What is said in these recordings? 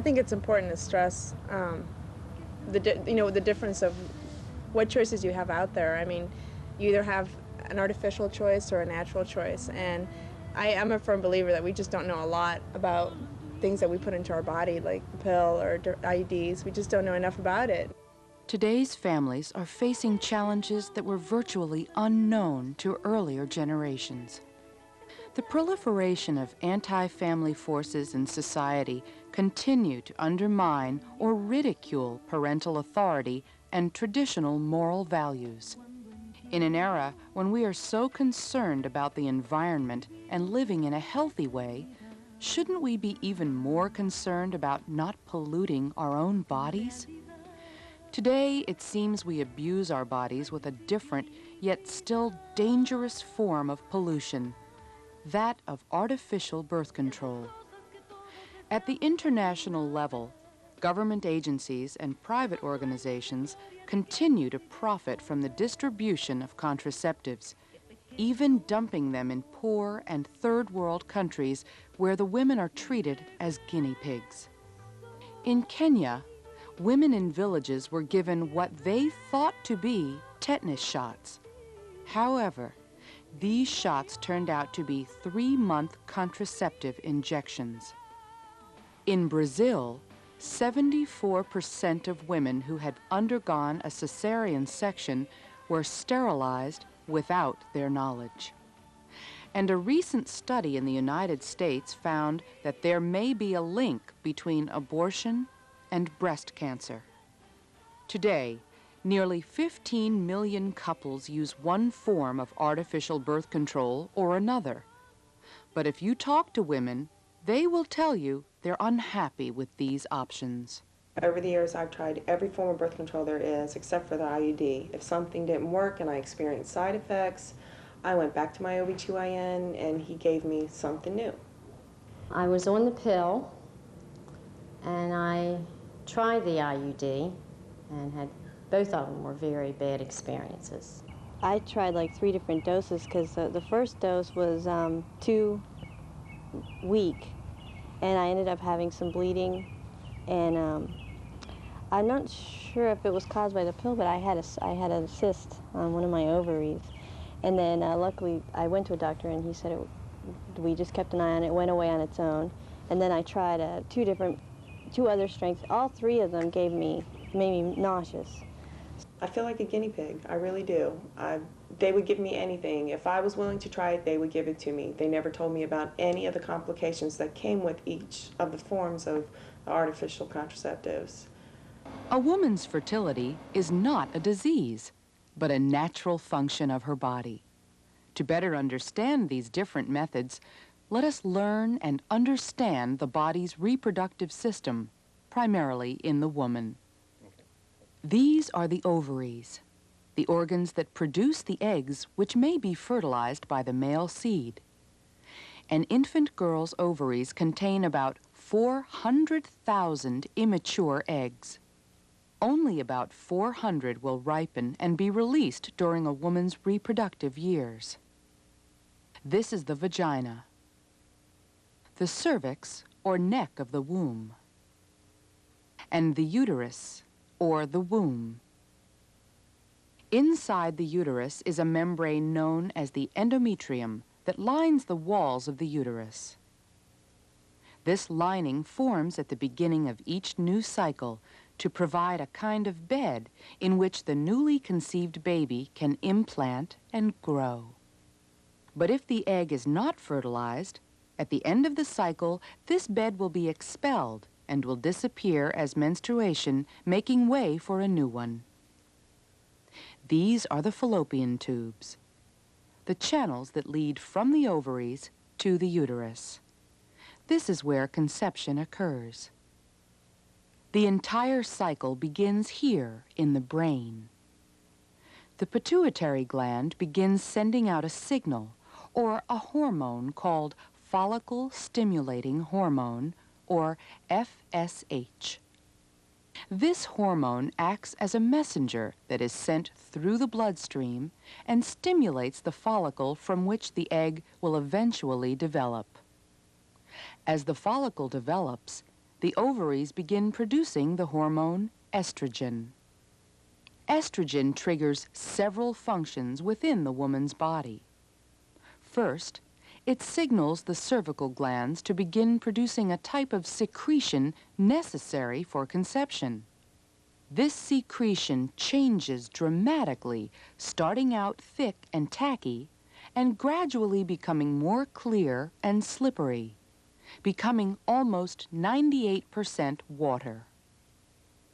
I think it's important to stress the difference of what choices you have out there. I mean, you either have an artificial choice or a natural choice, and I'm a firm believer that we just don't know a lot about things that we put into our body, like the pill or IUDs. We just don't know enough about it. Today's families are facing challenges that were virtually unknown to earlier generations. The proliferation of anti-family forces in society continue to undermine or ridicule parental authority and traditional moral values. In an era when we are so concerned about the environment and living in a healthy way, shouldn't we be even more concerned about not polluting our own bodies? Today, it seems we abuse our bodies with a different, yet still dangerous form of pollution, that of artificial birth control. At the international level, government agencies and private organizations continue to profit from the distribution of contraceptives, even dumping them in poor and third world countries where the women are treated as guinea pigs. In Kenya, women in villages were given what they thought to be tetanus shots. However, these shots turned out to be 3-month contraceptive injections. In Brazil, 74% of women who had undergone a cesarean section were sterilized without their knowledge. And a recent study in the United States found that there may be a link between abortion and breast cancer. Today, nearly 15 million couples use one form of artificial birth control or another. But if you talk to women, they will tell you they're unhappy with these options. Over the years, I've tried every form of birth control there is except for the IUD. If something didn't work and I experienced side effects, I went back to my OB/GYN and he gave me something new. I was on the pill and I tried the IUD and had both of them were very bad experiences. I tried like 3 different doses because the first dose was too weak, and I ended up having some bleeding, and I'm not sure if it was caused by the pill, but I had a cyst on one of my ovaries, and then luckily I went to a doctor and he said we just kept an eye on it, went away on its own, and then I tried 2 other strengths. All 3 of them made me nauseous. I feel like a guinea pig, I really do. They would give me anything. If I was willing to try it, they would give it to me. They never told me about any of the complications that came with each of the forms of artificial contraceptives. A woman's fertility is not a disease, but a natural function of her body. To better understand these different methods, let us learn and understand the body's reproductive system, primarily in the woman. These are the ovaries, the organs that produce the eggs which may be fertilized by the male seed. An infant girl's ovaries contain about 400,000 immature eggs. Only about 400 will ripen and be released during a woman's reproductive years. This is the vagina, the cervix or neck of the womb, and the uterus, or the womb. Inside the uterus is a membrane known as the endometrium that lines the walls of the uterus. This lining forms at the beginning of each new cycle to provide a kind of bed in which the newly conceived baby can implant and grow. But if the egg is not fertilized, at the end of the cycle, this bed will be expelled and will disappear as menstruation, making way for a new one. These are the fallopian tubes, the channels that lead from the ovaries to the uterus. This is where conception occurs. The entire cycle begins here in the brain. The pituitary gland begins sending out a signal, or a hormone called follicle-stimulating hormone, or FSH. This hormone acts as a messenger that is sent through the bloodstream and stimulates the follicle from which the egg will eventually develop. As the follicle develops, the ovaries begin producing the hormone estrogen. Estrogen triggers several functions within the woman's body. First, it signals the cervical glands to begin producing a type of secretion necessary for conception. This secretion changes dramatically, starting out thick and tacky, and gradually becoming more clear and slippery, becoming almost 98% water.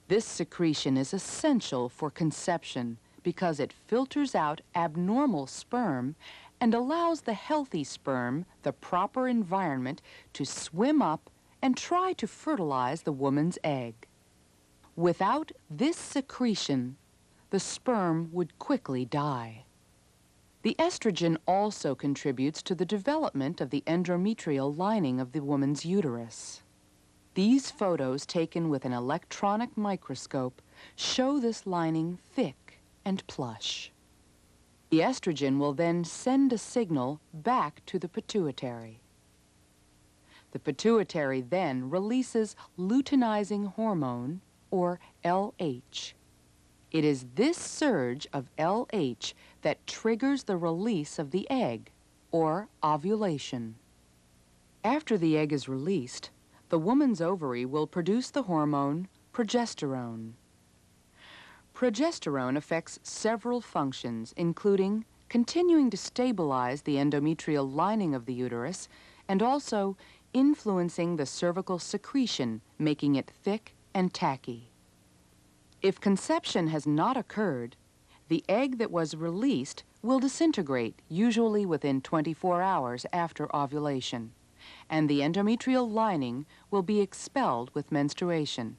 This secretion is essential for conception because it filters out abnormal sperm and allows the healthy sperm the proper environment to swim up and try to fertilize the woman's egg. Without this secretion, the sperm would quickly die. The estrogen also contributes to the development of the endometrial lining of the woman's uterus. These photos taken with an electronic microscope show this lining thick and plush. The estrogen will then send a signal back to the pituitary. The pituitary then releases luteinizing hormone, or LH. It is this surge of LH that triggers the release of the egg, or ovulation. After the egg is released, the woman's ovary will produce the hormone progesterone. Progesterone affects several functions, including continuing to stabilize the endometrial lining of the uterus and also influencing the cervical secretion, making it thick and tacky. If conception has not occurred, the egg that was released will disintegrate, usually within 24 hours after ovulation, and the endometrial lining will be expelled with menstruation.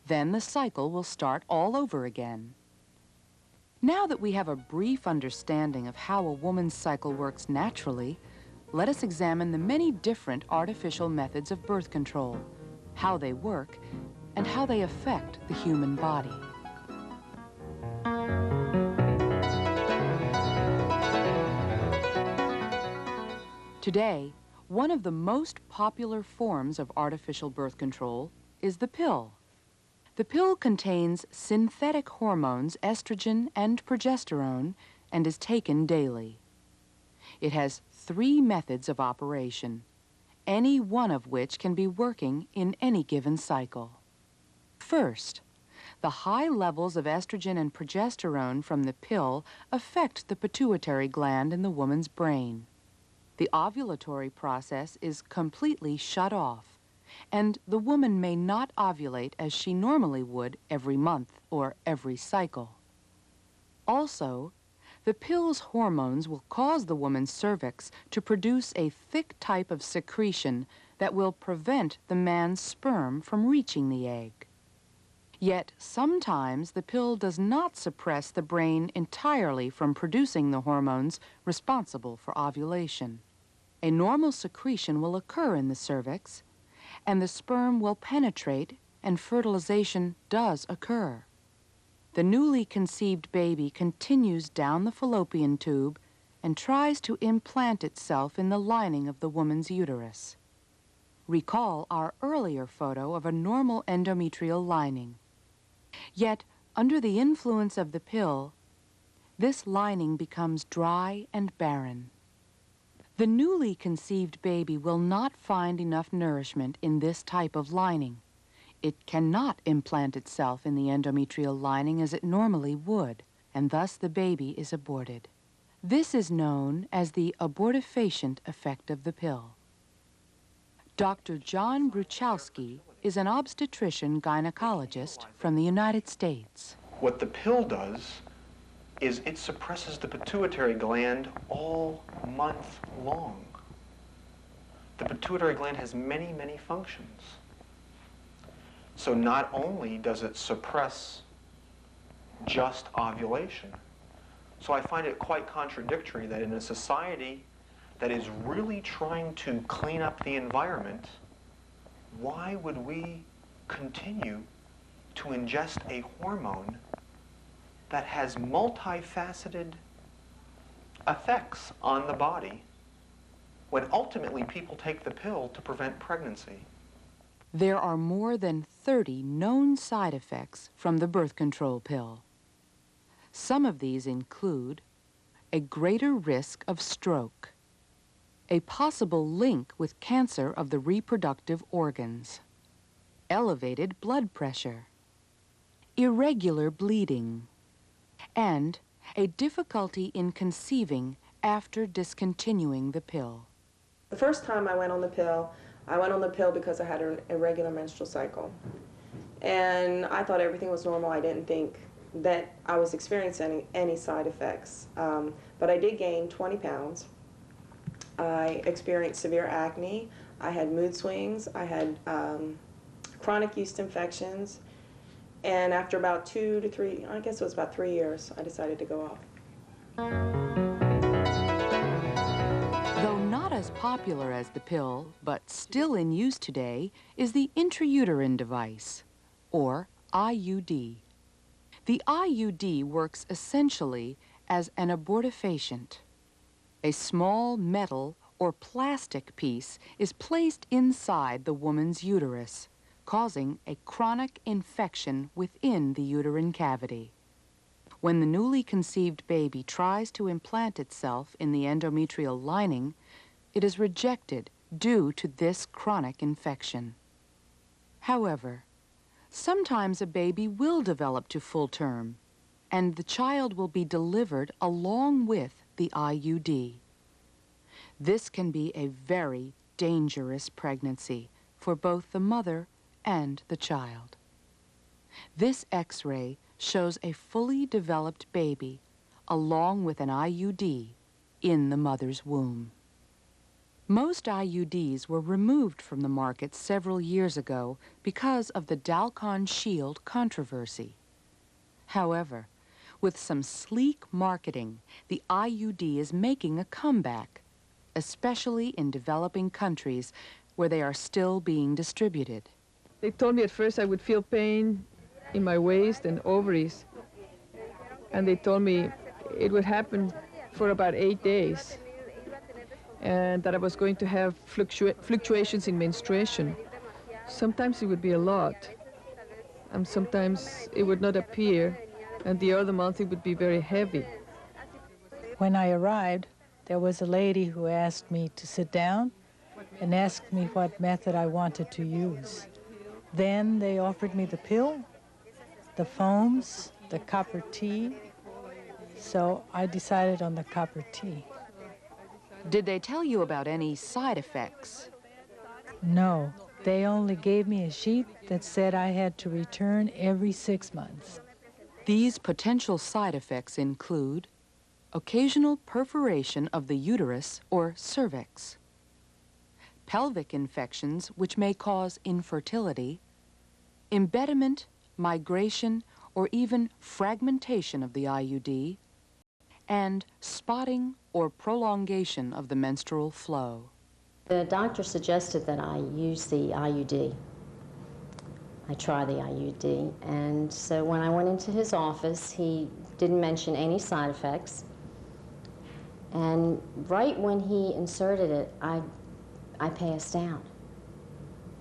Then the cycle will start all over again. Now that we have a brief understanding of how a woman's cycle works naturally, let us examine the many different artificial methods of birth control, how they work, and how they affect the human body. Today, one of the most popular forms of artificial birth control is the pill. The pill contains synthetic hormones, estrogen and progesterone, and is taken daily. It has 3 methods of operation, any one of which can be working in any given cycle. First, the high levels of estrogen and progesterone from the pill affect the pituitary gland in the woman's brain. The ovulatory process is completely shut off, and the woman may not ovulate as she normally would every month or every cycle. Also, the pill's hormones will cause the woman's cervix to produce a thick type of secretion that will prevent the man's sperm from reaching the egg. Yet, sometimes the pill does not suppress the brain entirely from producing the hormones responsible for ovulation. A normal secretion will occur in the cervix, and the sperm will penetrate, and fertilization does occur. The newly conceived baby continues down the fallopian tube and tries to implant itself in the lining of the woman's uterus. Recall our earlier photo of a normal endometrial lining. Yet, under the influence of the pill, this lining becomes dry and barren. The newly conceived baby will not find enough nourishment in this type of lining. It cannot implant itself in the endometrial lining as it normally would, and thus the baby is aborted. This is known as the abortifacient effect of the pill. Dr. John Bruchalski is an obstetrician-gynecologist from the United States. What the pill does is it suppresses the pituitary gland all month long. The pituitary gland has many, many functions. So not only does it suppress just ovulation, so I find it quite contradictory that in a society that is really trying to clean up the environment, why would we continue to ingest a hormone that has multifaceted effects on the body when ultimately people take the pill to prevent pregnancy? There are more than 30 known side effects from the birth control pill. Some of these include a greater risk of stroke, a possible link with cancer of the reproductive organs, elevated blood pressure, irregular bleeding, and a difficulty in conceiving after discontinuing the pill. The first time I went on the pill because I had an irregular menstrual cycle. And I thought everything was normal. I didn't think that I was experiencing any side effects. But I did gain 20 pounds. I experienced severe acne. I had mood swings. I had chronic yeast infections. And after about 2 to 3, I guess it was about 3 years, I decided to go off. Though not as popular as the pill, but still in use today, is the intrauterine device, or IUD. The IUD works essentially as an abortifacient. A small metal or plastic piece is placed inside the woman's uterus, causing a chronic infection within the uterine cavity. When the newly conceived baby tries to implant itself in the endometrial lining, it is rejected due to this chronic infection. However, sometimes a baby will develop to full term, and the child will be delivered along with the IUD. This can be a very dangerous pregnancy for both the mother and the child. This X-ray shows a fully developed baby along with an IUD in the mother's womb. Most IUDs were removed from the market several years ago because of the Dalkon Shield controversy. However, with some sleek marketing, the IUD is making a comeback, especially in developing countries where they are still being distributed. They told me at first I would feel pain in my waist and ovaries. And they told me it would happen for about 8 days. And that I was going to have fluctuations in menstruation. Sometimes it would be a lot. And sometimes it would not appear. And the other month it would be very heavy. When I arrived, there was a lady who asked me to sit down and asked me what method I wanted to use. Then they offered me the pill, the foams, the copper tea, so I decided on the copper tea. Did they tell you about any side effects? No, they only gave me a sheet that said I had to return every 6 months. These potential side effects include occasional perforation of the uterus or cervix, pelvic infections which may cause infertility, embedment, migration, or even fragmentation of the IUD, and spotting or prolongation of the menstrual flow. The doctor suggested that I use the IUD. I try the IUD, and so when I went into his office, he didn't mention any side effects. And right when he inserted it, I passed out.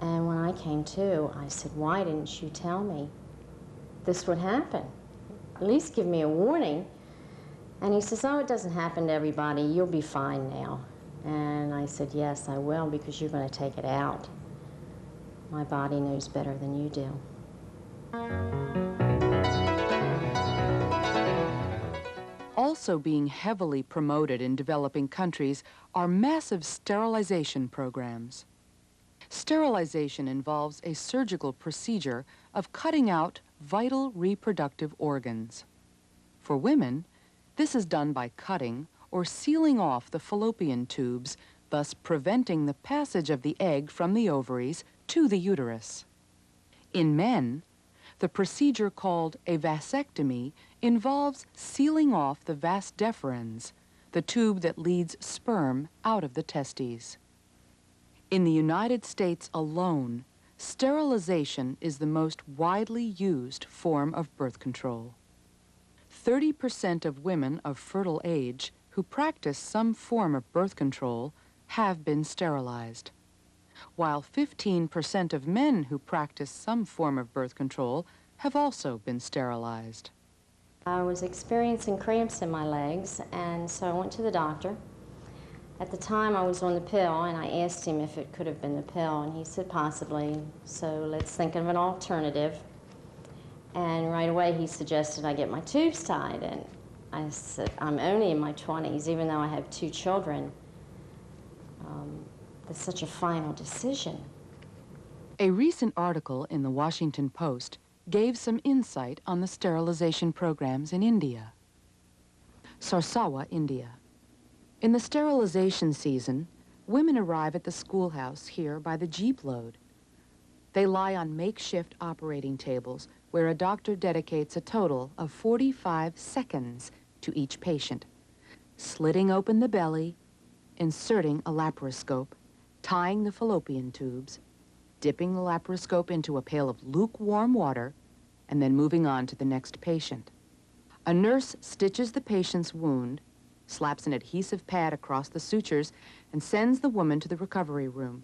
And when I came to, I said, why didn't you tell me this would happen? At least give me a warning. And he says, oh, it doesn't happen to everybody. You'll be fine now. And I said, yes, I will, because you're going to take it out. My body knows better than you do. Also being heavily promoted in developing countries are massive sterilization programs. Sterilization involves a surgical procedure of cutting out vital reproductive organs. For women, this is done by cutting or sealing off the fallopian tubes, thus preventing the passage of the egg from the ovaries to the uterus. In men, the procedure called a vasectomy involves sealing off the vas deferens, the tube that leads sperm out of the testes. In the United States alone, sterilization is the most widely used form of birth control. 30% of women of fertile age who practice some form of birth control have been sterilized. while 15% of men who practice some form of birth control have also been sterilized. I was experiencing cramps in my legs, and so I went to the doctor. At the time, I was on the pill, and I asked him if it could have been the pill, and he said possibly, so let's think of an alternative. And right away, he suggested I get my tubes tied, and I said, I'm only in my 20s, even though I have 2 children. It's such a final decision. A recent article in the Washington Post gave some insight on the sterilization programs in India. Sarsawa, India. In the sterilization season, women arrive at the schoolhouse here by the jeep load. They lie on makeshift operating tables where a doctor dedicates a total of 45 seconds to each patient, slitting open the belly, inserting a laparoscope, tying the fallopian tubes, dipping the laparoscope into a pail of lukewarm water, and then moving on to the next patient. A nurse stitches the patient's wound, slaps an adhesive pad across the sutures, and sends the woman to the recovery room,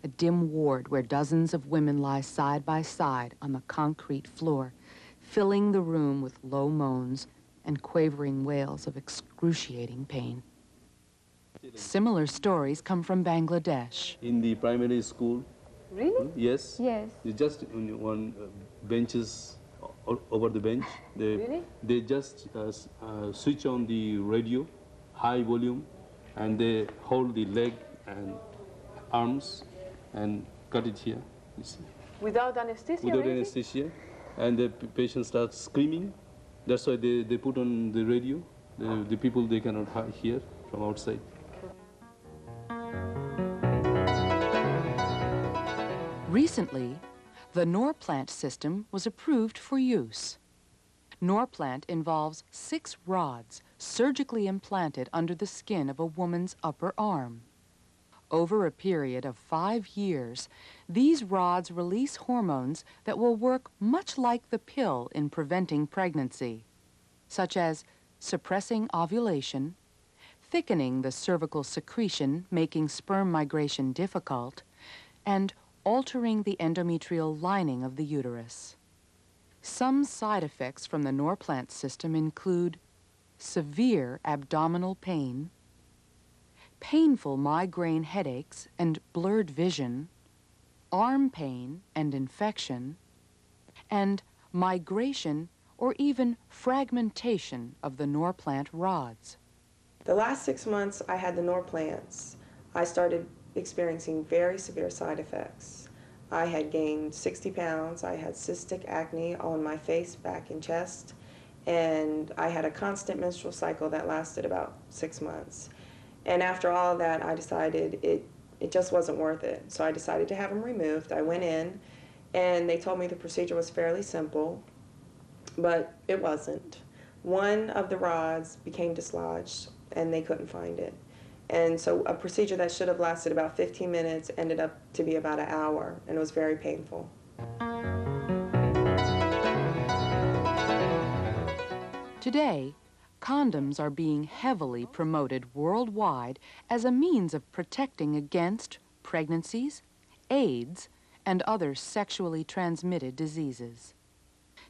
a dim ward where dozens of women lie side by side on the concrete floor, filling the room with low moans and quavering wails of excruciating pain. Similar stories come from Bangladesh. In the primary school. Really? Yes. Yes. It's just one benches over the bench. They just switch on the radio, high volume, and they hold the leg and arms and cut it here. You see. Without anesthesia? Without anesthesia, and the patient starts screaming. That's why they put on the radio. The people, they cannot hear from outside. Recently, the Norplant system was approved for use. Norplant involves 6 rods surgically implanted under the skin of a woman's upper arm. Over a period of 5 years, these rods release hormones that will work much like the pill in preventing pregnancy, such as suppressing ovulation, thickening the cervical secretion, making sperm migration difficult, and altering the endometrial lining of the uterus. Some side effects from the Norplant system include severe abdominal pain, painful migraine headaches and blurred vision, arm pain and infection, and migration or even fragmentation of the Norplant rods. The last 6 months I had the Norplants, I started experiencing very severe side effects. I had gained 60 pounds, I had cystic acne on my face, back, and chest, and I had a constant menstrual cycle that lasted about 6 months. And after all of that, I decided it just wasn't worth it. So I decided to have them removed. I went in, and they told me the procedure was fairly simple, but it wasn't. One of the rods became dislodged, and they couldn't find it. And so a procedure that should have lasted about 15 minutes ended up to be about an hour, and it was very painful. Today, condoms are being heavily promoted worldwide as a means of protecting against pregnancies, AIDS, and other sexually transmitted diseases.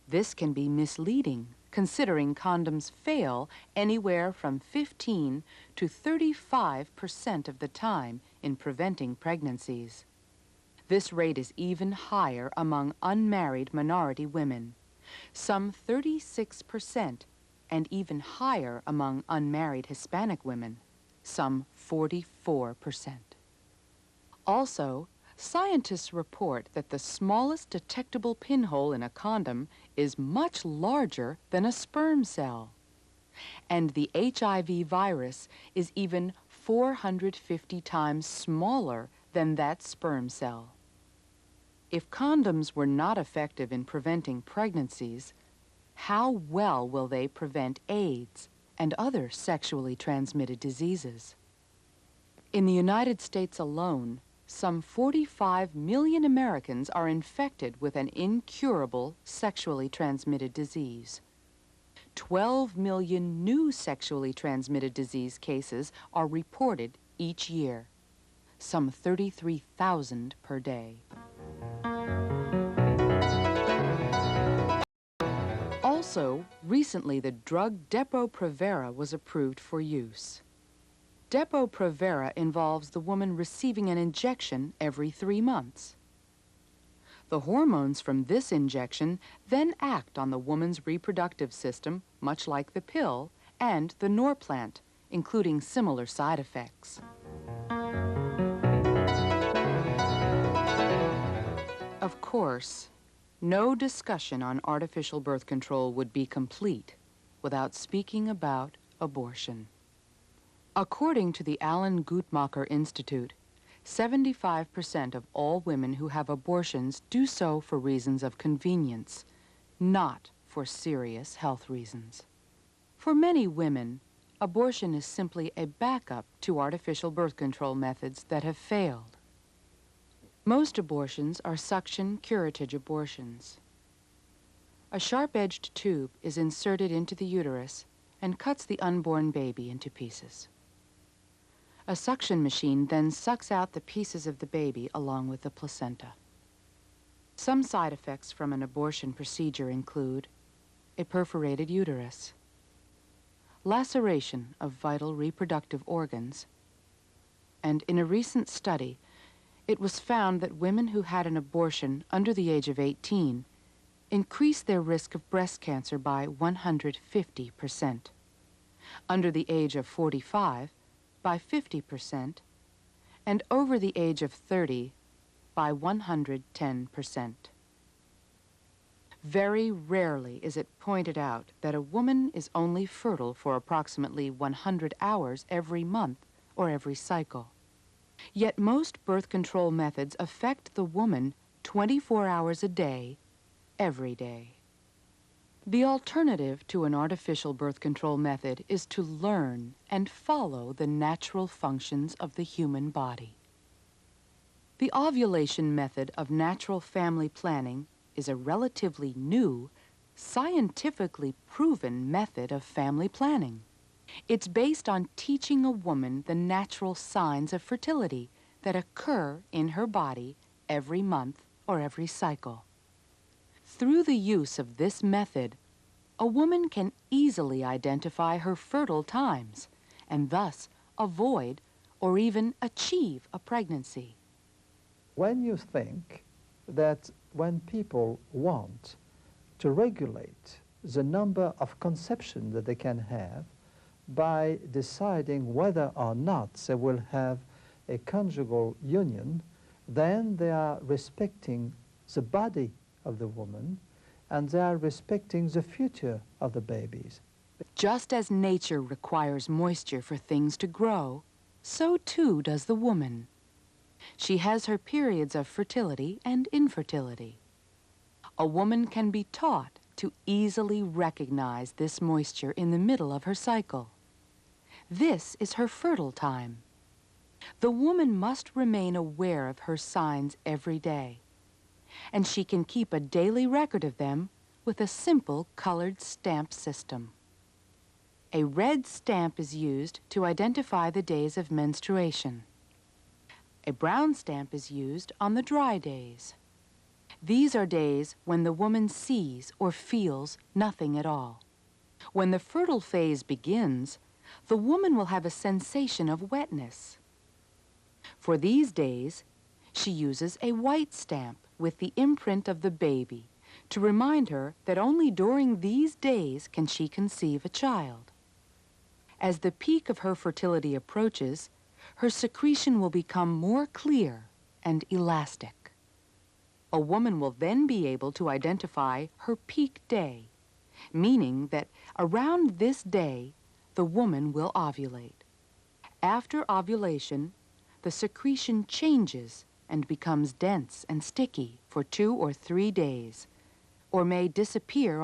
This can be misleading, considering condoms fail anywhere from 15 to 35% of the time in preventing pregnancies. This rate is even higher among unmarried minority women, some 36%, and even higher among unmarried Hispanic women, some 44%. Also, scientists report that the smallest detectable pinhole in a condom is much larger than a sperm cell. And the HIV virus is even 450 times smaller than that sperm cell. If condoms were not effective in preventing pregnancies, how well will they prevent AIDS and other sexually transmitted diseases? In the United States alone, some 45 million Americans are infected with an incurable sexually transmitted disease. 12 million new sexually transmitted disease cases are reported each year. some 33,000 per day. Also, recently the drug Depo-Provera was approved for use. Depo-Provera involves the woman receiving an injection every 3 months. The hormones from this injection then act on the woman's reproductive system, much like the pill, and the Norplant, including similar side effects. Of course, no discussion on artificial birth control would be complete without speaking about abortion. According to the Alan Guttmacher Institute, 75% of all women who have abortions do so for reasons of convenience, not for serious health reasons. For many women, abortion is simply a backup to artificial birth control methods that have failed. Most abortions are suction curettage abortions. A sharp-edged tube is inserted into the uterus and cuts the unborn baby into pieces. A suction machine then sucks out the pieces of the baby along with the placenta. Some side effects from an abortion procedure include a perforated uterus, laceration of vital reproductive organs, and in a recent study, it was found that women who had an abortion under the age of 18 increased their risk of breast cancer by 150%. Under the age of 45, by 50%, and over the age of 30, by 110%. Very rarely is it pointed out that a woman is only fertile for approximately 100 hours every month or every cycle. Yet most birth control methods affect the woman 24 hours a day, every day. The alternative to an artificial birth control method is to learn and follow the natural functions of the human body. The ovulation method of natural family planning is a relatively new, scientifically proven method of family planning. It's based on teaching a woman the natural signs of fertility that occur in her body every month or every cycle. Through the use of this method, a woman can easily identify her fertile times and thus avoid or even achieve a pregnancy. When you think that when people want to regulate the number of conceptions that they can have by deciding whether or not they will have a conjugal union, then they are respecting the body of the woman and they are respecting the future of the babies. Just as nature requires moisture for things to grow, so too does the woman. She has her periods of fertility and infertility. A woman can be taught to easily recognize this moisture in the middle of her cycle. This is her fertile time. The woman must remain aware of her signs every day, and she can keep a daily record of them with a simple colored stamp system. A red stamp is used to identify the days of menstruation. A brown stamp is used on the dry days. These are days when the woman sees or feels nothing at all. When the fertile phase begins, the woman will have a sensation of wetness. For these days, she uses a white stamp with the imprint of the baby to remind her that only during these days can she conceive a child. As the peak of her fertility approaches, her secretion will become more clear and elastic. A woman will then be able to identify her peak day, meaning that around this day, the woman will ovulate. After ovulation, the secretion changes and becomes dense and sticky for 2 or 3 days, or may disappear